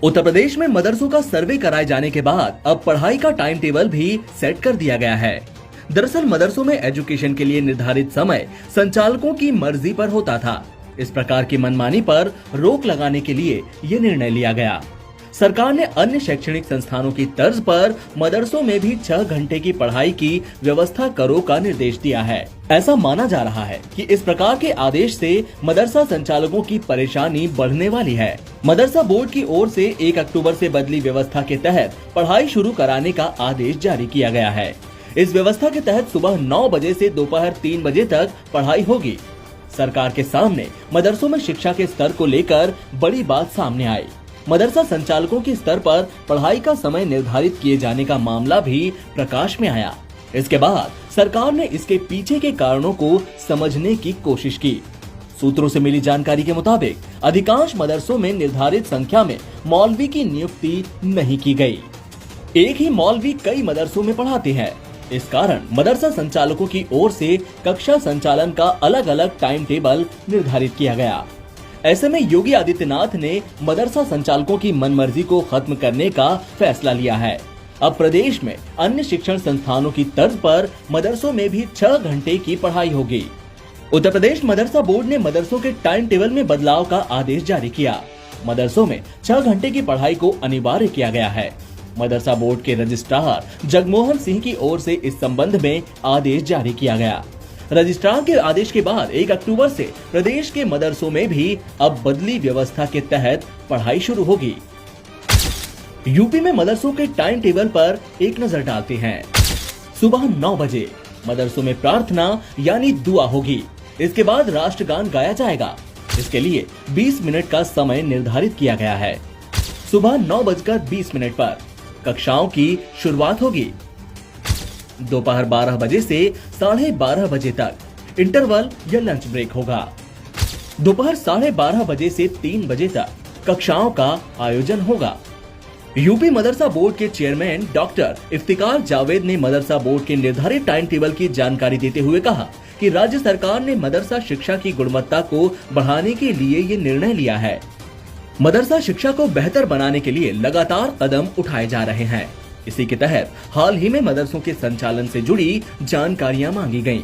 उत्तर प्रदेश में मदरसों का सर्वे कराए जाने के बाद अब पढ़ाई का टाइम टेबल भी सेट कर दिया गया है। दरअसल मदरसों में एजुकेशन के लिए निर्धारित समय संचालकों की मर्जी पर होता था। इस प्रकार की मनमानी पर रोक लगाने के लिए ये निर्णय लिया गया। सरकार ने अन्य शैक्षणिक संस्थानों की तर्ज पर मदरसों में भी 6 घंटे की पढ़ाई की व्यवस्था करो का निर्देश दिया है। ऐसा माना जा रहा है कि इस प्रकार के आदेश से मदरसा संचालकों की परेशानी बढ़ने वाली है। मदरसा बोर्ड की ओर से 1 अक्टूबर से बदली व्यवस्था के तहत पढ़ाई शुरू कराने का आदेश जारी किया गया है। इस व्यवस्था के तहत सुबह 9 बजे से दोपहर 3 बजे तक पढ़ाई होगी। सरकार के सामने मदरसों में शिक्षा के स्तर को लेकर बड़ी बात सामने आई। मदरसा संचालकों के स्तर पर पढ़ाई का समय निर्धारित किए जाने का मामला भी प्रकाश में आया। इसके बाद सरकार ने इसके पीछे के कारणों को समझने की कोशिश की। सूत्रों से मिली जानकारी के मुताबिक अधिकांश मदरसों में निर्धारित संख्या में मौलवी की नियुक्ति नहीं की गई। एक ही मौलवी कई मदरसों में पढ़ाते हैं। इस कारण मदरसा संचालकों की ओर से कक्षा संचालन का अलग अलग टाइम टेबल निर्धारित किया गया। ऐसे में योगी आदित्यनाथ ने मदरसा संचालकों की मनमर्जी को खत्म करने का फैसला लिया है। अब प्रदेश में अन्य शिक्षण संस्थानों की तर्ज पर मदरसों में भी 6 घंटे की पढ़ाई होगी। उत्तर प्रदेश मदरसा बोर्ड ने मदरसों के टाइम टेबल में बदलाव का आदेश जारी किया। मदरसों में 6 घंटे की पढ़ाई को अनिवार्य किया गया है। मदरसा बोर्ड के रजिस्ट्रार जगमोहन सिंह की ओर से इस संबंध में आदेश जारी किया गया। रजिस्ट्रार के आदेश के बाद 1 अक्टूबर से प्रदेश के मदरसों में भी अब बदली व्यवस्था के तहत पढ़ाई शुरू होगी। यूपी में मदरसों के टाइम टेबल पर एक नजर डालते हैं। सुबह 9 बजे मदरसों में प्रार्थना यानी दुआ होगी। इसके बाद राष्ट्रगान गाया जाएगा। इसके लिए 20 मिनट का समय निर्धारित किया गया है। सुबह 9:20 पर कक्षाओं की शुरुआत होगी। दोपहर 12 बजे से 12:30 बजे तक इंटरवल या लंच ब्रेक होगा। दोपहर 12:30 बजे से 3 बजे तक कक्षाओं का आयोजन होगा। यूपी मदरसा बोर्ड के चेयरमैन डॉक्टर इफ्तिकार जावेद ने मदरसा बोर्ड के निर्धारित टाइम टेबल की जानकारी देते हुए कहा कि राज्य सरकार ने मदरसा शिक्षा की गुणवत्ता को बढ़ाने के लिए ये निर्णय लिया है। मदरसा शिक्षा को बेहतर बनाने के लिए लगातार कदम उठाए जा रहे हैं। इसी के तहत हाल ही में मदरसों के संचालन से जुड़ी जानकारियां मांगी गईं।